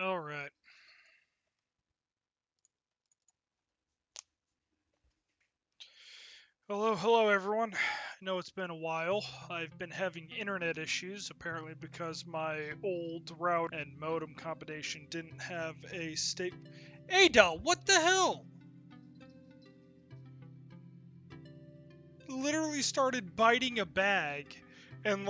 All right. Hello everyone. I know it's been a while. I've been having internet issues, apparently because my old route and modem combination didn't have a state. Adel, what the hell? Literally started biting a bag, and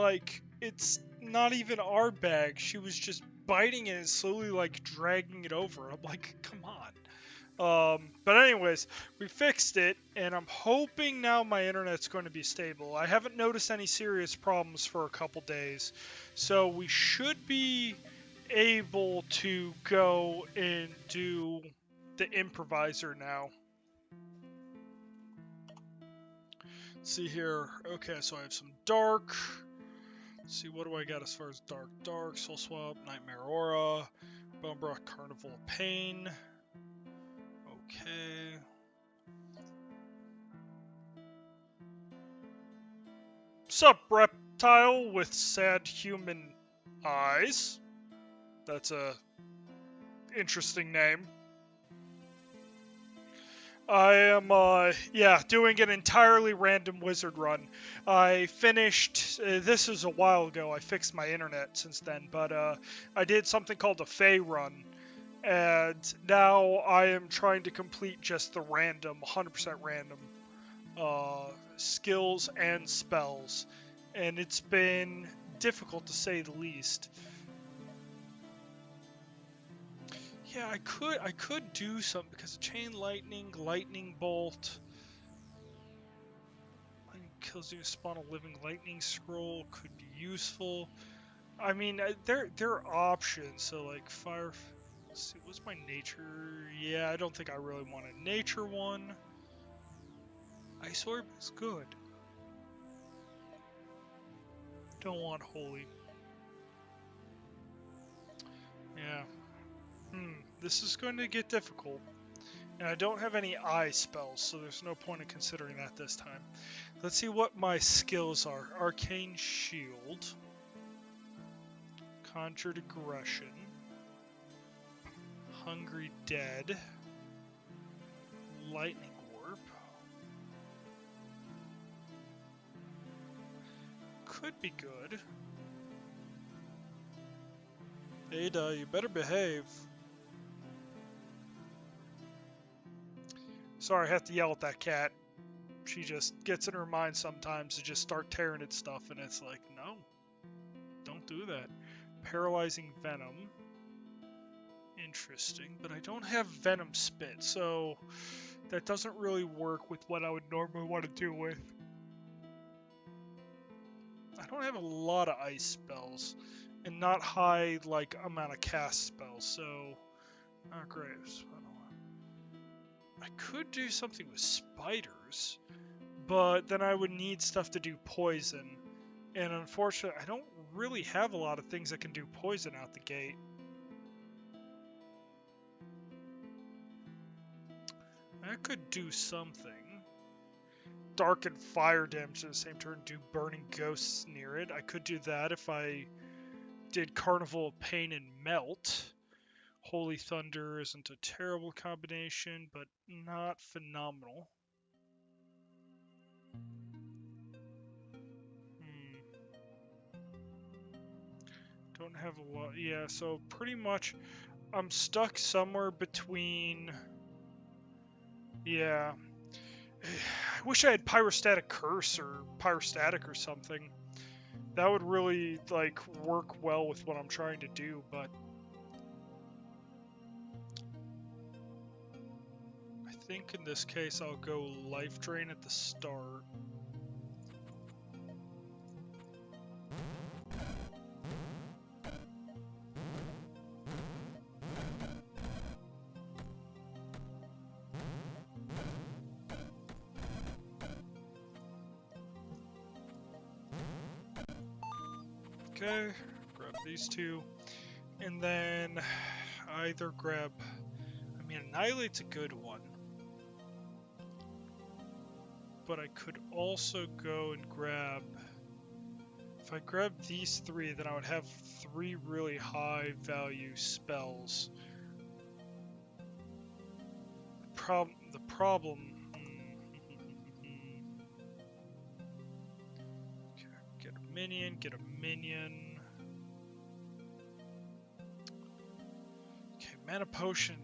it's not even our bag. She was just biting it and slowly dragging it over. I'm like, come on. But anyways, we fixed it, and I'm hoping now my internet's going to be stable. I haven't noticed any serious problems for a couple days, so we should be able to go and do the improviser now. Let's see here. Okay, so I have some dark. Let's see, what do I got as far as dark? Dark, Soul Swap, Nightmare Aura, Bonebrook, Carnival of Pain. Okay. Sup, reptile with sad human eyes? That's a interesting name. I am, doing an entirely random wizard run. I finished, this is a while ago, I fixed my internet since then, but I did something called a Fey run, and now I am trying to complete just the random, 100% random skills and spells, and it's been difficult to say the least. Yeah, I could do something because of chain lightning bolt. Kills you, spawn a living lightning scroll could be useful. I mean, there are options. So like fire. Let's see, what's my nature? Yeah, I don't think I really want a nature one. Ice orb is good. Don't want holy. Yeah. This is going to get difficult. And I don't have any eye spells, so there's no point in considering that this time. Let's see what my skills are. Arcane Shield. Conjured Aggression. Hungry Dead. Lightning Warp. Could be good. Ada, you better behave. Sorry, I have to yell at that cat. She just gets in her mind sometimes to just start tearing at stuff, and it's like, no, don't do that. Paralyzing Venom. Interesting, but I don't have Venom Spit, so that doesn't really work with what I would normally want to do with. I don't have a lot of ice spells, and not high amount of cast spells, so not great. I could do something with spiders, but then I would need stuff to do poison, and unfortunately, I don't really have a lot of things that can do poison out the gate. I could do something. Darken fire damage at the same turn, do burning ghosts near it. I could do that if I did Carnival of Pain and Melt. Holy Thunder isn't a terrible combination, but not phenomenal. Don't have a lot. Yeah, so pretty much I'm stuck somewhere between. Yeah. I wish I had Pyrostatic Curse or Pyrostatic or something. That would really work well with what I'm trying to do, but I think in this case I'll go Life Drain at the start. Okay, grab these two, and then either grab. I mean, Annihilate's a good one, but I could also go and grab If I grab these three, then I would have 3 really high value spells. The problem. Okay, get a minion, get a minion. Okay, mana potion.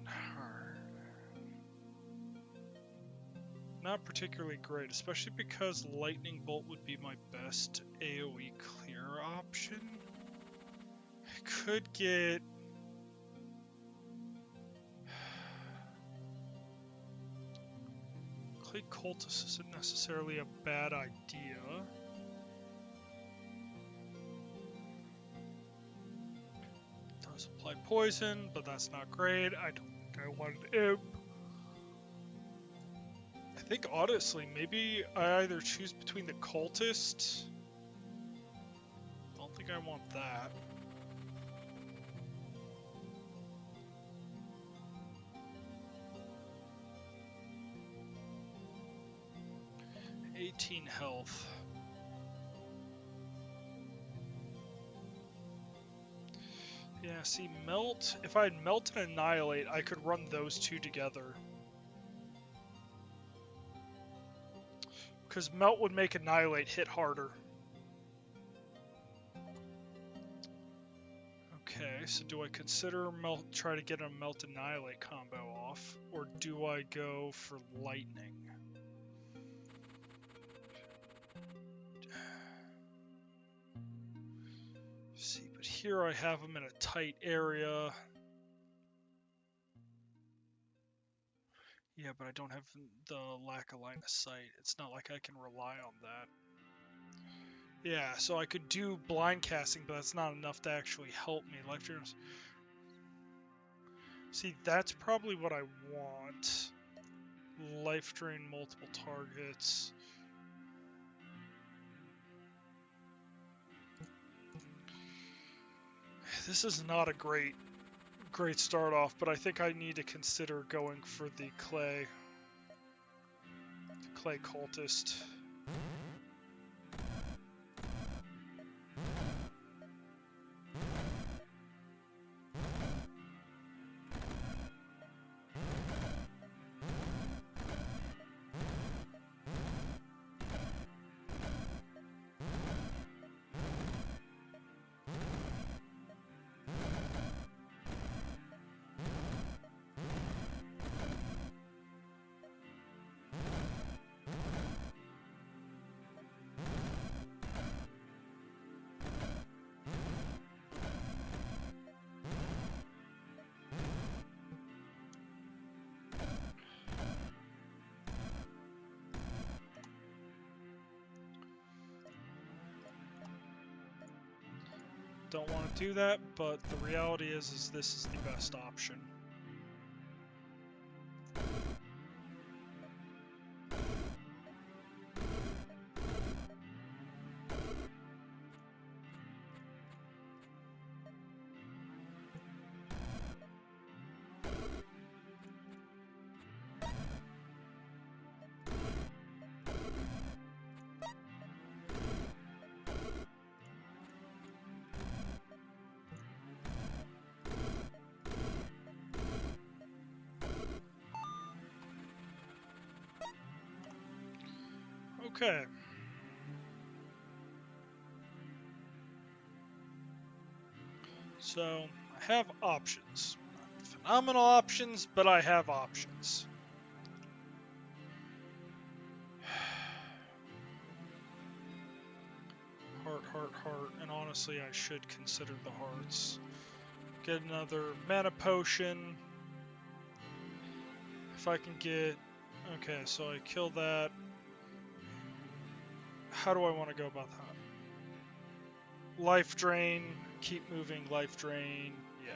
Not particularly great, especially because lightning bolt would be my best AoE clear option. I could get Clay Cultist isn't necessarily a bad idea. It does apply poison, but that's not great. I don't think I want an imp. I think honestly, maybe I either choose between the Cultist. I don't think I want that. $18 health. Yeah, see, Melt, if I had Melt and Annihilate, I could run those two together. Because Melt would make Annihilate hit harder. Okay, so do I consider Melt, try to get a Melt Annihilate combo off? Or do I go for Lightning? See, but here I have him in a tight area. Yeah, but I don't have the lack of line of sight. It's not like I can rely on that. Yeah, so I could do blind casting, but that's not enough to actually help me. Life Dreams. See, that's probably what I want. Life Drain multiple targets. This is not a great start off, but I think I need to consider going for the Clay Cultist. Don't want to do that, but the reality is this is the best option. Okay. So, I have options. Not phenomenal options, but I have options. Heart, and honestly I should consider the hearts. Get another mana potion. If I can get... Okay, so I kill that. How do I want to go about that? Life drain, keep moving, life drain, yeah.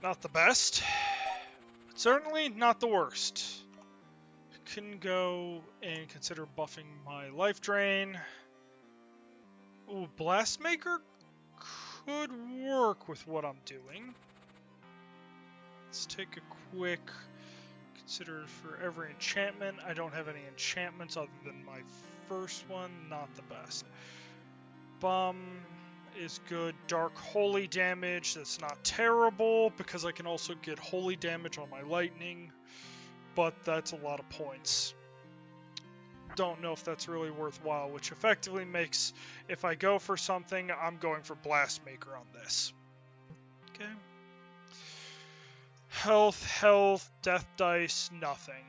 Not the best, but certainly not the worst. Can go and consider buffing my life drain. Ooh, Blast Maker could work with what I'm doing. Let's take a quick consider for every enchantment. I don't have any enchantments other than my first one. Not the best. Bum is good. Dark Holy damage. That's not terrible because I can also get Holy damage on my lightning. But that's a lot of points. Don't know if that's really worthwhile, which effectively makes, if I go for something, I'm going for Blast Maker on this. Okay. Health, death dice, nothing.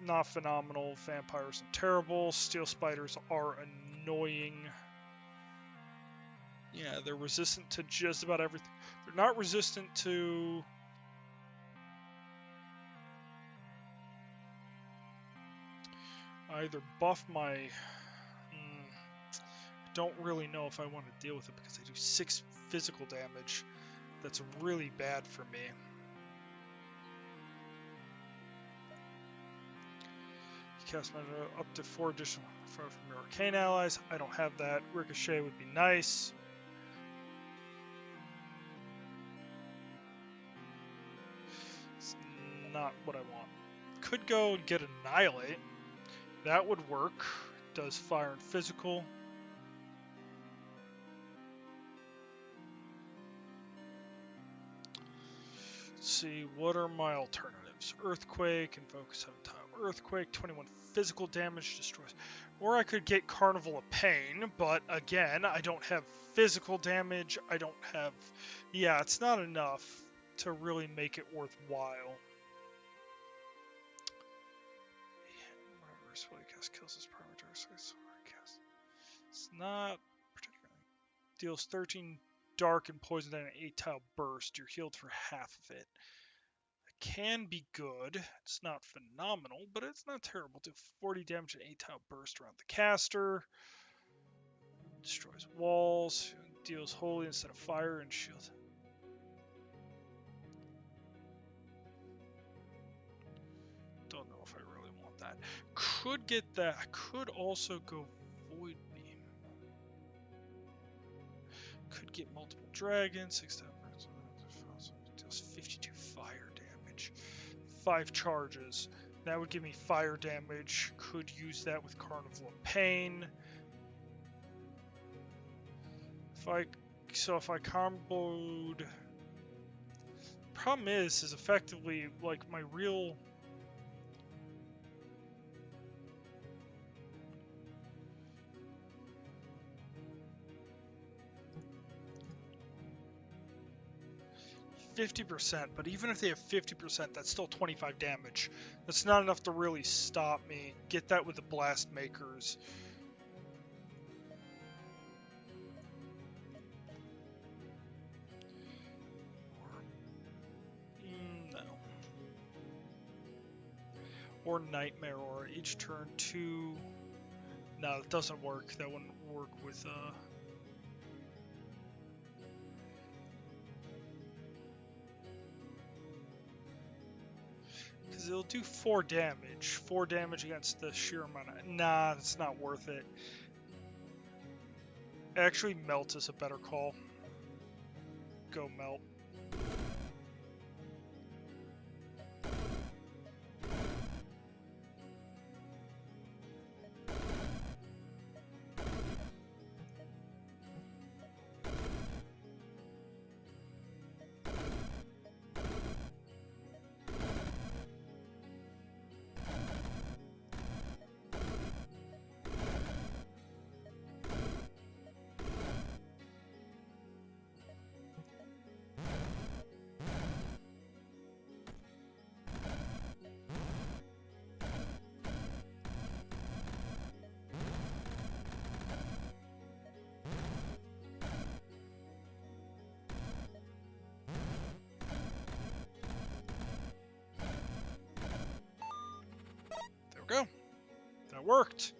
Not phenomenal. Vampires are terrible. Steel spiders are annoying. Yeah, they're resistant to just about everything. They're not resistant to... either buff my... I don't really know if I want to deal with it because I do 6 physical damage. That's really bad for me. Cast magic up to 4 additional from your arcane allies. I don't have that. Ricochet would be nice. It's not what I want. Could go and get Annihilate. That would work. Does fire and physical. Let's see, what are my alternatives? Earthquake, invoke 7-tile Earthquake, 21 physical damage, destroys. Or I could get Carnival of Pain, but again, I don't have physical damage. I don't have... yeah, it's not enough to really make it worthwhile. Whatever cast kills his primary cast. It's not particularly. Deals 13 dark and poison and an 8-tile burst. You're healed for half of it. It can be good. It's not phenomenal, but it's not terrible. Do 40 damage and 8-tile burst around the caster. Destroys walls. Deals holy instead of fire and shield. Don't know if I really want that. Could get that. Could also go Void Beam. Could get multiple dragons. 6 times. Deals 52 fire damage. 5 charges. That would give me fire damage. Could use that with Carnival of Pain. If I comboed... Problem is effectively, like, my real... %, but even if they have 50%, that's still 25 damage. That's not enough to really stop me. Get that with the Blast Makers. No. Or Nightmare, or each turn 2... No, it doesn't work. That wouldn't work with, because it'll do 4 damage. 4 damage against the sheer amount of... Nah, it's not worth it. Actually, Melt is a better call. Go Melt. Go. That worked.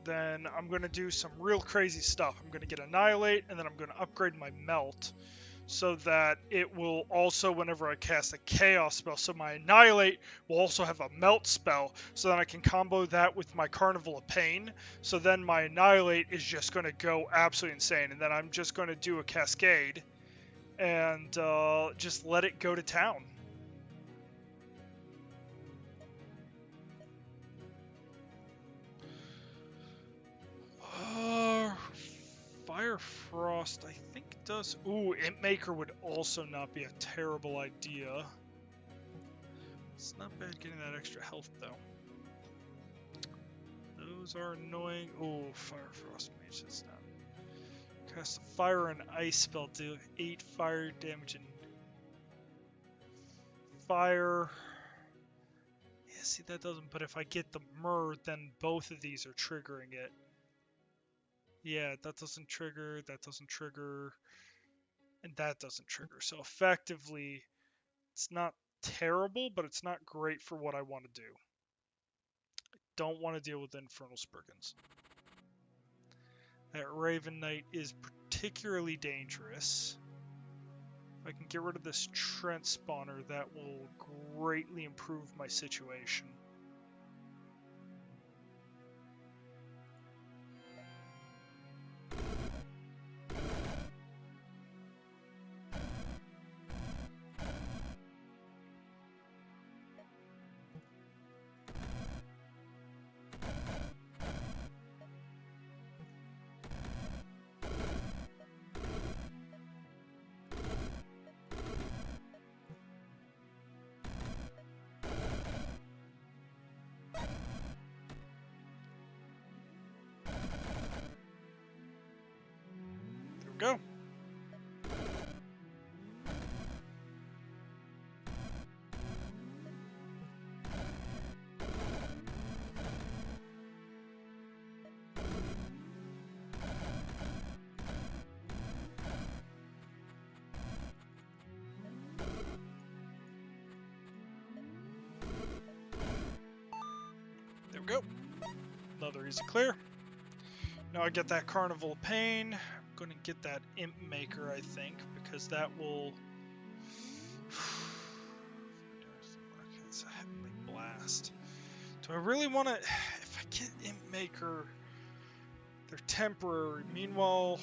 then I'm going to do some real crazy stuff. I'm going to get Annihilate, and then I'm going to upgrade my Melt so that it will also, whenever I cast a Chaos spell, so my Annihilate will also have a Melt spell, so then I can combo that with my Carnival of Pain. So then my Annihilate is just going to go absolutely insane, and then I'm just going to do a Cascade and just let it go to town. Fire Frost, I think does. Ooh, Imp Maker would also not be a terrible idea. It's not bad getting that extra health though. Those are annoying. Ooh, Fire Frost Mage, that's not. Cast a Fire and Ice spell, do 8 fire damage and fire. Yeah, see that doesn't. But if I get the Myrrh, then both of these are triggering it. Yeah, that doesn't trigger, and that doesn't trigger. So effectively, it's not terrible, but it's not great for what I want to do. I don't want to deal with Infernal Sprigans. That Raven Knight is particularly dangerous. If I can get rid of this Trent spawner, that will greatly improve my situation. Go. There we go. Another easy clear. Now I get that Carnival of Pain. I'm going to get that Imp Maker, I think, because that will... It's a Heavenly Blast. Do I really want to... If I get Imp Maker, they're temporary. Meanwhile,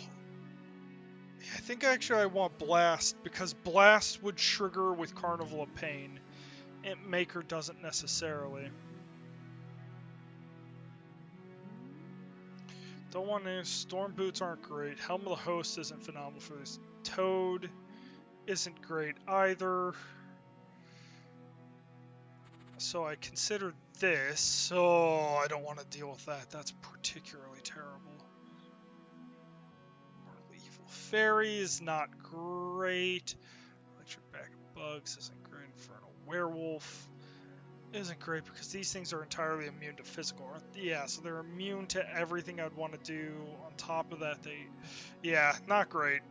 I think actually I want Blast, because Blast would trigger with Carnival of Pain. Imp Maker doesn't necessarily. Don't want to. Storm Boots aren't great. Helm of the Host isn't phenomenal for this. Toad isn't great either. So I consider this. Oh, I don't want to deal with that. That's particularly terrible. Mortal Evil Fairy is not great. Electric Bag of Bugs isn't great. Infernal Werewolf isn't great because these things are entirely immune to physical. Yeah, so they're immune to everything I'd want to do. On top of that, yeah, not great.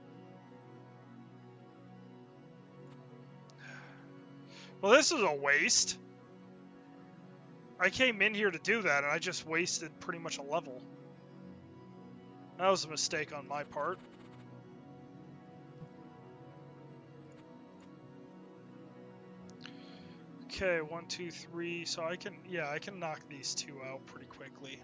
Well, this is a waste. I came in here to do that, and I just wasted pretty much a level. That was a mistake on my part. Okay, 1, 2, 3. So I can knock these two out pretty quickly.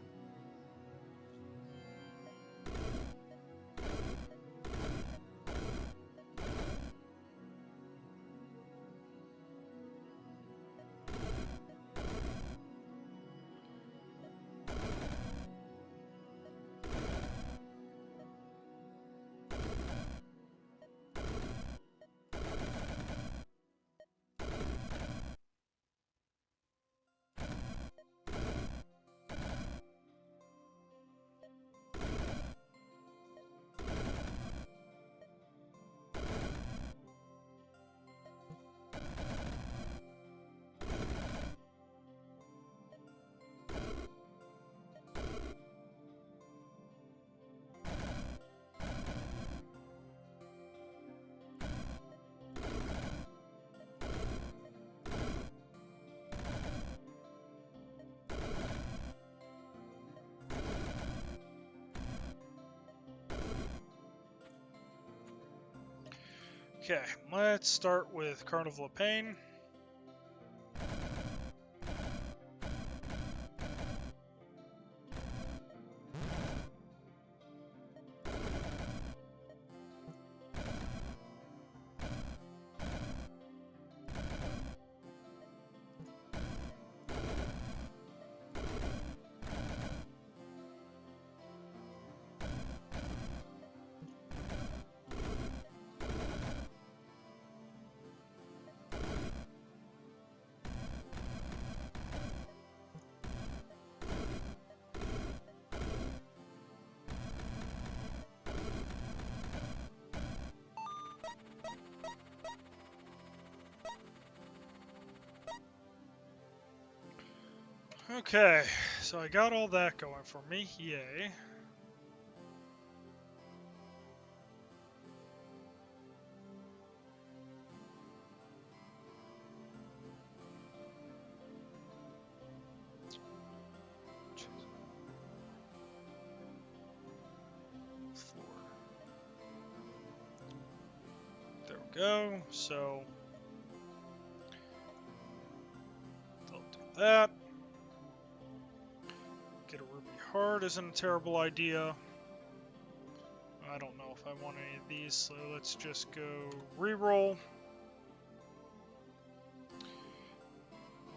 Okay, let's start with Carnival of Pain. Okay, so I got all that going for me, yay. There we go, so I'll do that. Get a Ruby Heart isn't a terrible idea. I don't know if I want any of these, so let's just go reroll.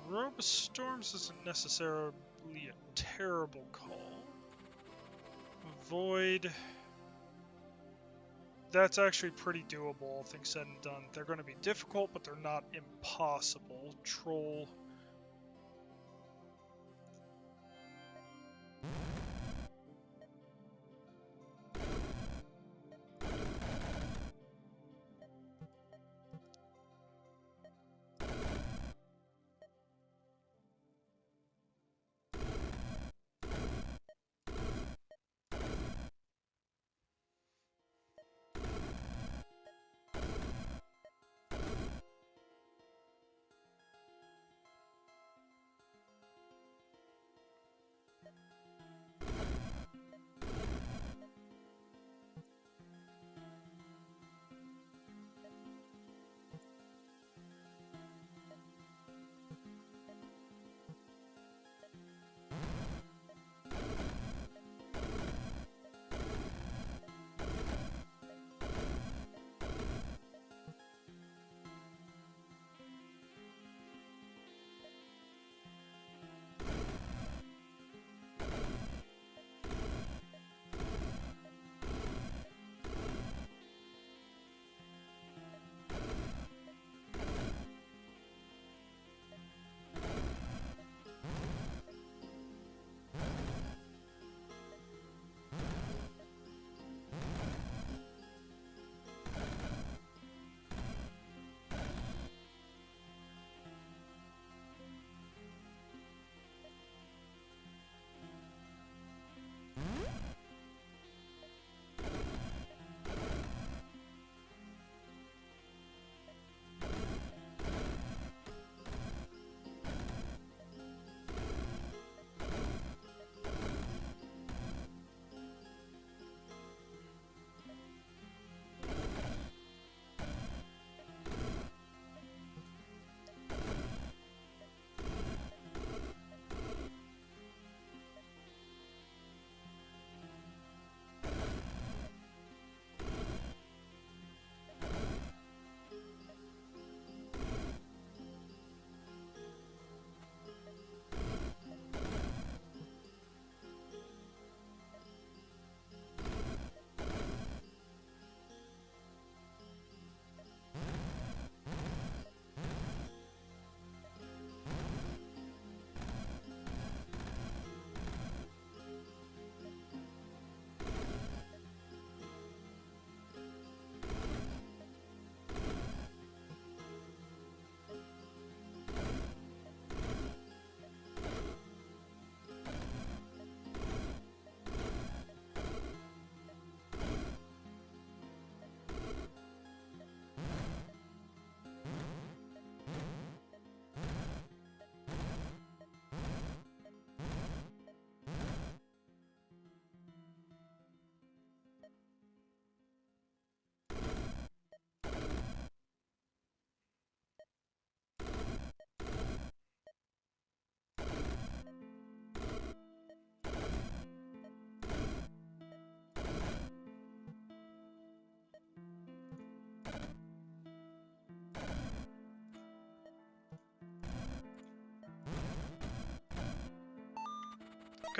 Robe of Storms isn't necessarily a terrible call. Void. That's actually pretty doable, all things said and done. They're going to be difficult, but they're not impossible. Troll.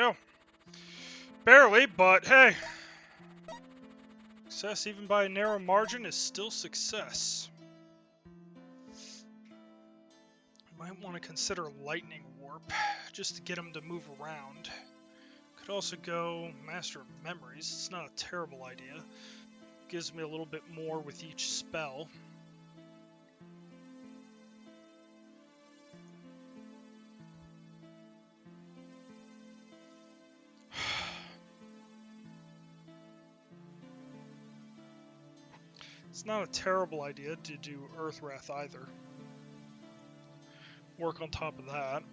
go. Barely, but hey. Success, even by a narrow margin, is still success. Might want to consider Lightning Warp, just to get him to move around. Could also go Master of Memories. It's not a terrible idea. Gives me a little bit more with each spell. It's not a terrible idea to do Earthwrath either. Work on top of that.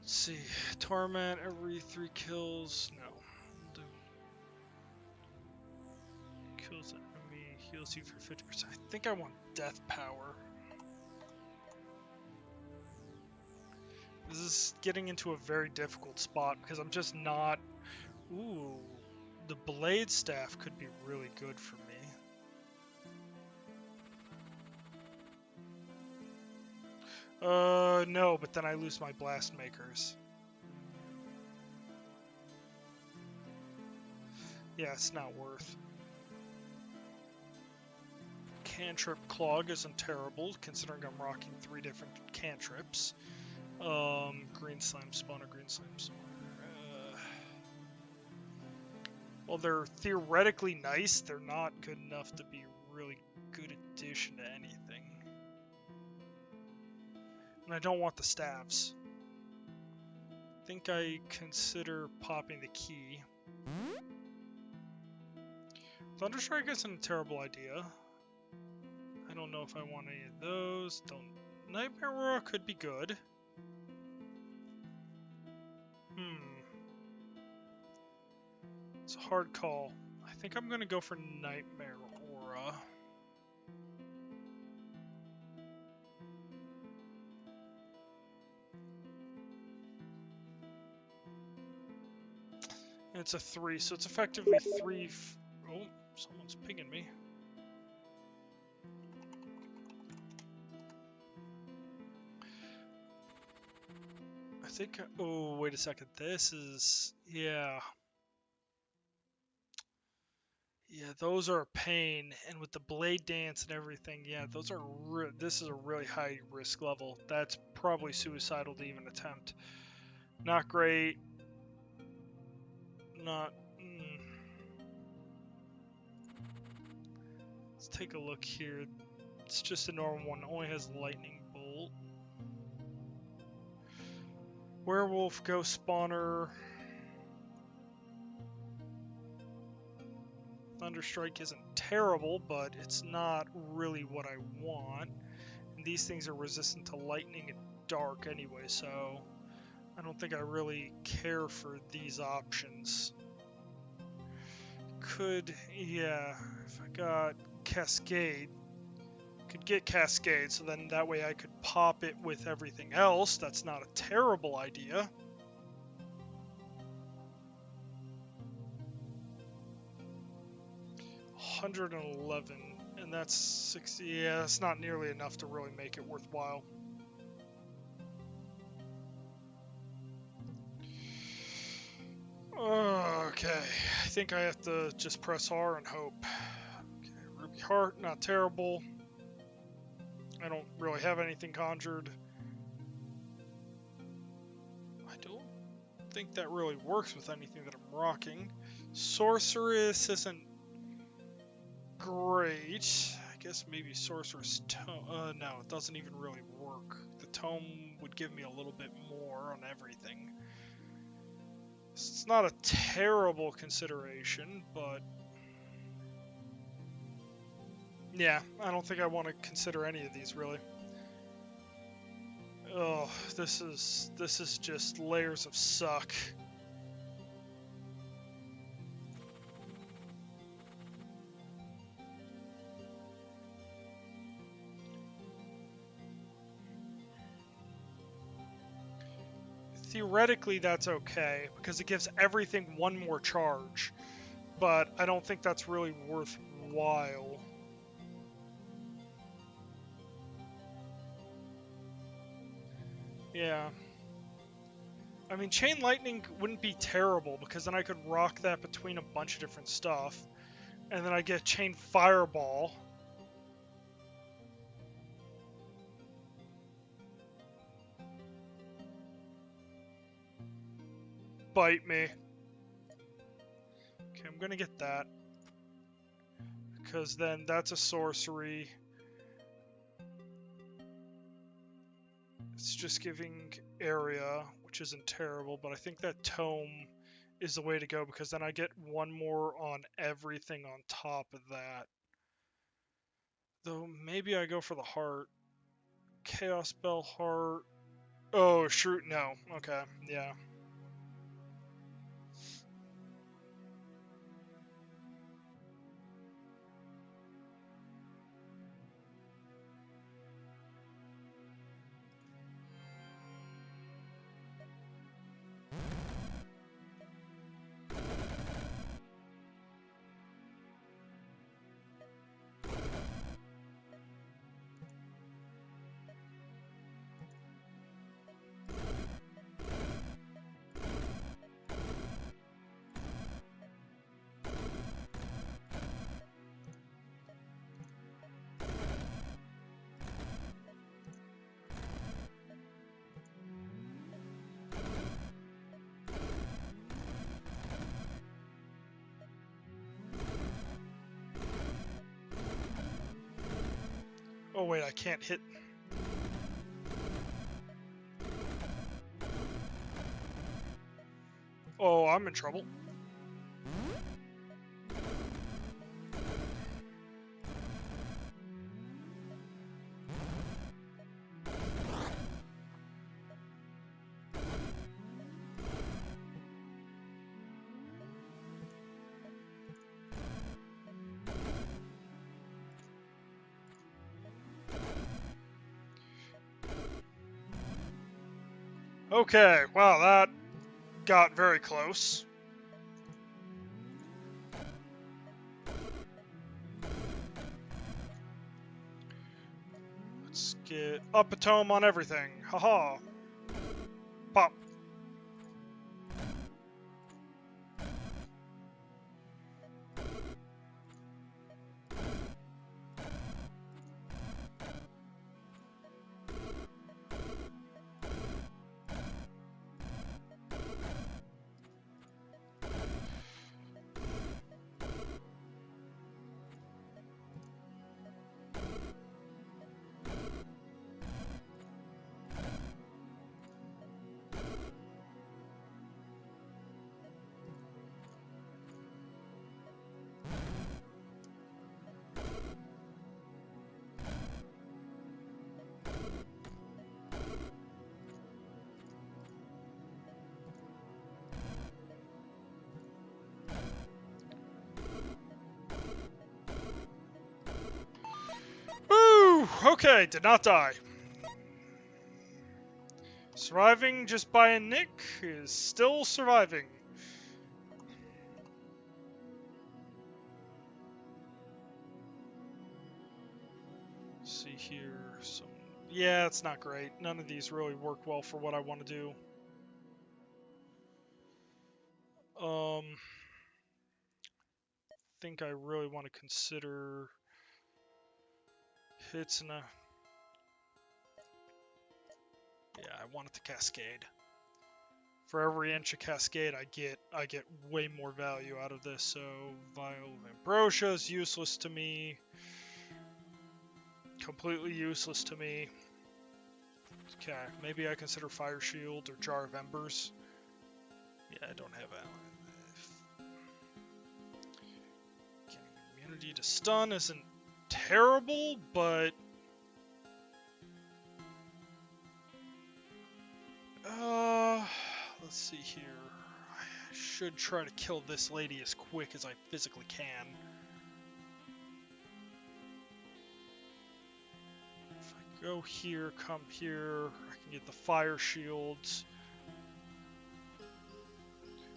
Let's see. Torment every 3 kills. No. Kills enemy, heals you for 50%. I think I want Death Power. This is getting into a very difficult spot because I'm just not... Ooh, the Blade Staff could be really good for me. No, but then I lose my Blast Makers. Yeah, it's not worth. Cantrip Clog isn't terrible, considering I'm rocking 3 different cantrips. Green Slime Spawner, Green Slime Spawner. Well, they're theoretically nice, they're not good enough to be a really good addition to anything. And I don't want the staves. I think I consider popping the key. Thunderstrike isn't a terrible idea. I don't know if I want any of those. Nightmare Aurora could be good. It's a hard call. I think I'm gonna go for Nightmare Aura. And it's a 3, so it's effectively 3. Oh, someone's pinging me. I think. Oh, wait a second. This is. Yeah. Yeah, those are a pain, and with the Blade Dance and everything, yeah, those are. This is a really high risk level. That's probably suicidal to even attempt. Not great. Not. Let's take a look here. It's just a normal one. It only has Lightning Bolt. Werewolf, Ghost Spawner. Thunderstrike isn't terrible, but it's not really what I want. And these things are resistant to lightning and dark anyway, so I don't think I really care for these options. Yeah, if I got Cascade, could get Cascade, so then that way I could pop it with everything else. That's not a terrible idea. $111, and that's 60. Yeah, that's not nearly enough to really make it worthwhile. Okay, I think I have to just press R and hope. Okay, Ruby Heart, not terrible. I don't really have anything conjured. I don't think that really works with anything that I'm rocking. Sorceress isn't great. I guess maybe Sorceress Tome. No, it doesn't even really work. The Tome would give me a little bit more on everything. It's not a terrible consideration, but yeah, I don't think I want to consider any of these really. Oh, this is just layers of suck. Theoretically, that's okay, because it gives everything one more charge, but I don't think that's really worth while. Yeah. I mean, Chain Lightning wouldn't be terrible, because then I could rock that between a bunch of different stuff. And then I get Chain Fireball. Bite me. Okay, I'm gonna get that. Because then that's a sorcery. It's just giving area, which isn't terrible, but I think that Tome is the way to go, because then I get one more on everything on top of that. Though maybe I go for the heart. Chaos Bell heart. Oh, Shroot, no. Okay, yeah. Oh wait, I can't hit. Oh, I'm in trouble. Okay, wow, that got very close. Let's get up a tome on everything. Haha. Pop. Woo! Okay, did not die. Surviving just by a nick is still surviving. Let's see here. Yeah, it's not great. None of these really work well for what I want to do. Think I really want to consider hits and a... Yeah, I want it to cascade. For every inch of cascade I get way more value out of this. So Vial of Ambrosia is useless to me. Completely useless to me. Okay, maybe I consider Fire Shield or Jar of Embers. Yeah, I don't have that. Immunity to stun isn't terrible, but let's see here. I should try to kill this lady as quick as I physically can. If I go here, come here, I can get the fire shields.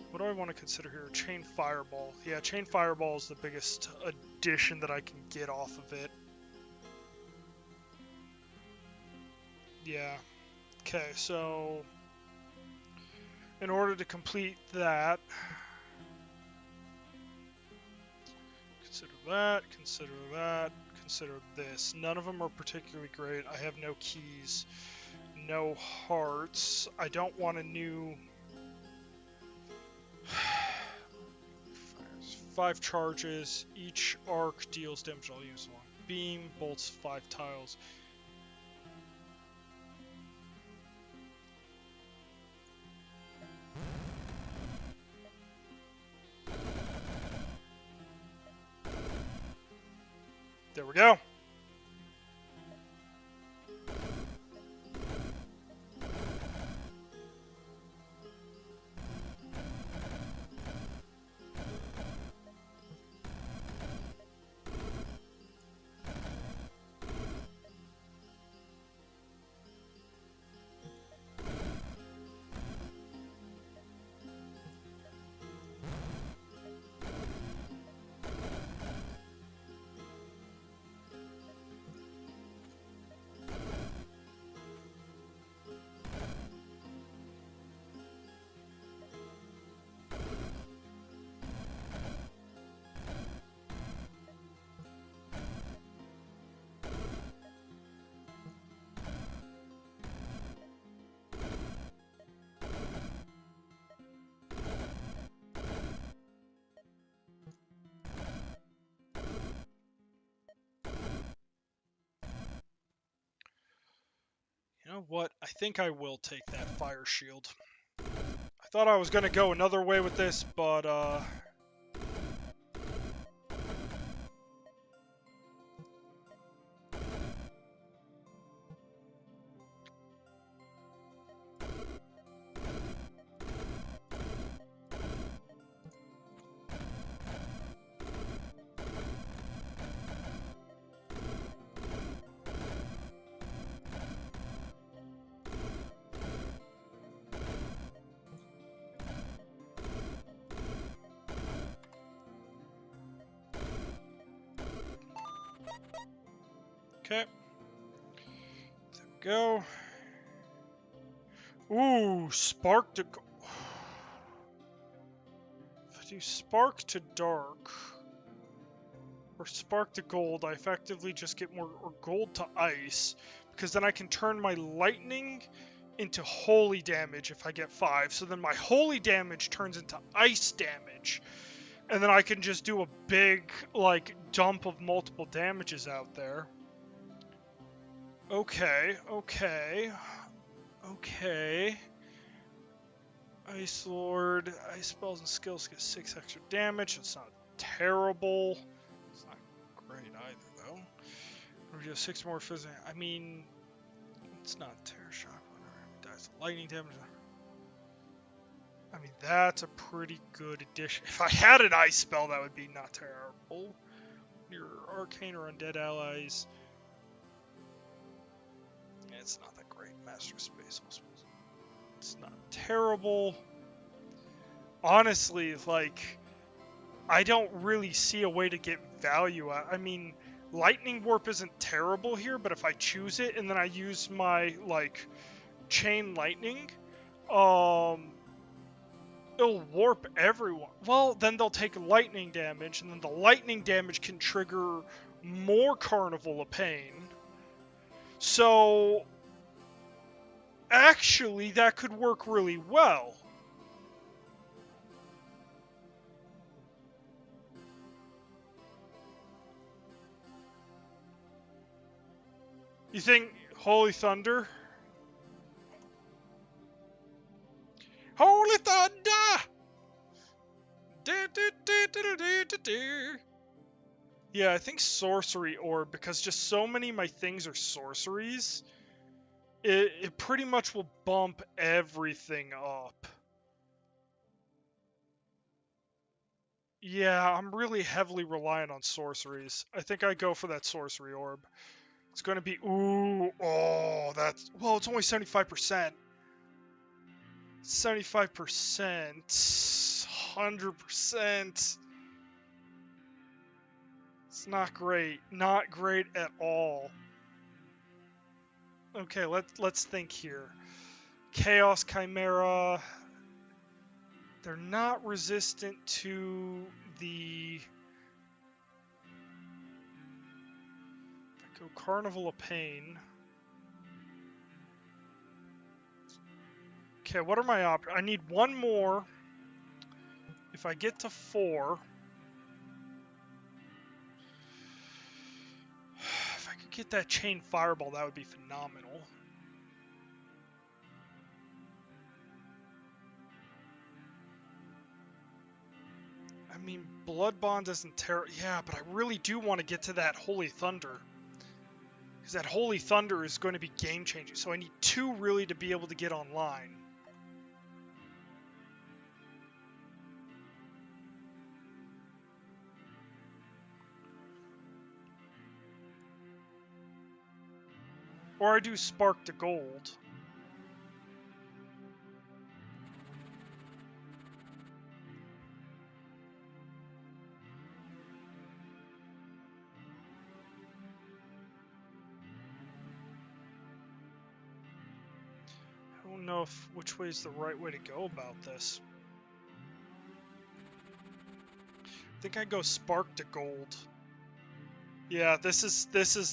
What do I want to consider here? Chain Fireball. Yeah, Chain Fireball is the biggest addition that I can get off of it. Yeah. Okay, so in order to complete that, consider this. None of them are particularly great. I have no keys, no hearts. I don't want a new 5 charges. Each arc deals damage all units along beam. Bolts 5 tiles. There we go. You know what? I think I will take that fire shield. I thought I was going to go another way with this, but okay. There we go. Ooh, spark to... If I do spark to dark, or spark to gold, I effectively just get more, or gold to ice, because then I can turn my lightning into holy damage if I get 5. So then my holy damage turns into ice damage. And then I can just do a big, like, dump of multiple damages out there. Okay. Ice Lord, ice spells and skills get 6 extra damage. It's not terrible. It's not great either, though. We do 6 more physical. I mean, it's not terror shock. Whatever. Dies to lightning damage. I mean, that's a pretty good addition. If I had an ice spell, that would be not terrible. Your arcane or undead allies. It's not that great. Master of Space, I suppose. It's not terrible. Honestly, like, I don't really see a way to get value out. I mean, Lightning Warp isn't terrible here, but if I choose it and then I use my, like, Chain Lightning, it'll warp everyone. Well, then they'll take lightning damage, and then the lightning damage can trigger more Carnival of Pain. So, actually, that could work really well. You think Holy Thunder? Holy Thunder! Yeah, I think Sorcery Orb, because just so many of my things are sorceries, it pretty much will bump everything up. Yeah, I'm really heavily reliant on sorceries. I think I go for that Sorcery Orb. It's going to be, ooh, oh, that's, well, it's only 75%. 75%, 100%. It's not great. Not great at all. Okay, let's think here. Chaos Chimera. They're not resistant to the... If I go Carnival of Pain. Okay, what are my options? I need one more. If I get to 4... If I could get that Chain Fireball, that would be phenomenal. I mean, Blood Bond isn't terrible. Yeah, but I really do want to get to that Holy Thunder. Because that Holy Thunder is going to be game-changing. So I need 2 really to be able to get online. Or I do Spark to Gold. I don't know which way is the right way to go about this. I think I go Spark to Gold. Yeah, this is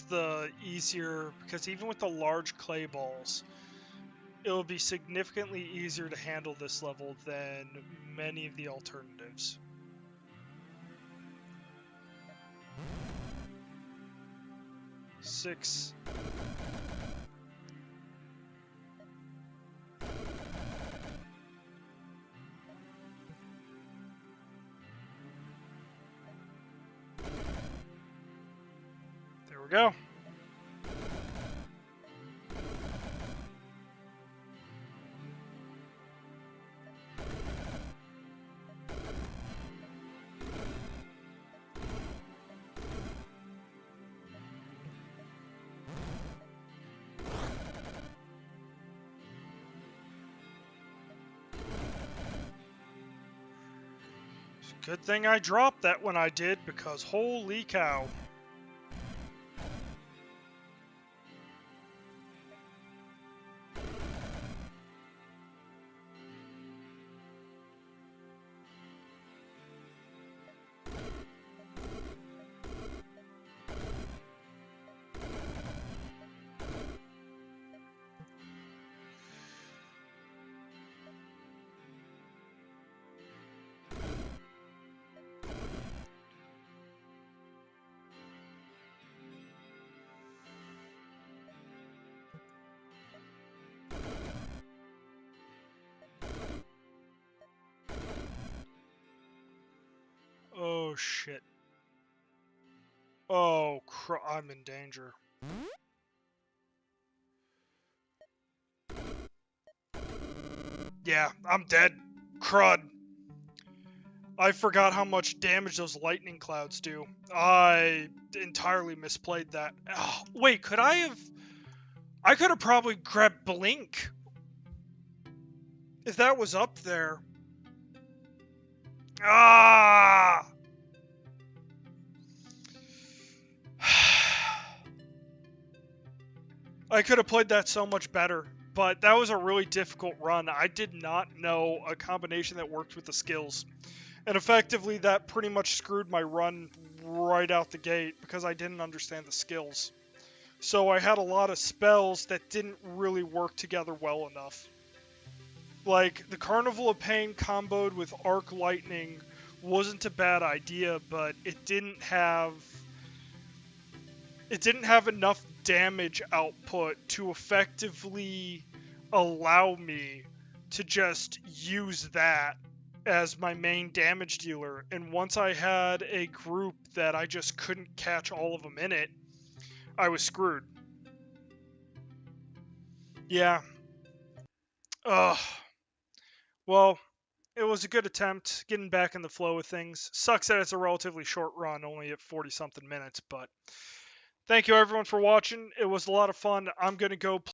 the easier, because even with the large clay balls, it'll be significantly easier to handle this level than many of the alternatives. Six. There we go. Good thing I dropped that when I did, because holy cow. Oh shit. Oh, I'm in danger. Yeah, I'm dead. Crud. I forgot how much damage those lightning clouds do. I entirely misplayed that. Oh, wait, could I have... I could have probably grabbed Blink. If that was up there. Ah! I could have played that so much better, but that was a really difficult run. I did not know a combination that worked with the skills. And effectively, that pretty much screwed my run right out the gate because I didn't understand the skills. So I had a lot of spells that didn't really work together well enough. Like, the Carnival of Pain comboed with Arc Lightning wasn't a bad idea, but it didn't have enough damage output to effectively allow me to just use that as my main damage dealer. And once I had a group that I just couldn't catch all of them in it, I was screwed. Yeah. Ugh. Well, it was a good attempt getting back in the flow of things. Sucks that it's a relatively short run, only at 40 something minutes, but thank you everyone for watching. It was a lot of fun. I'm going to go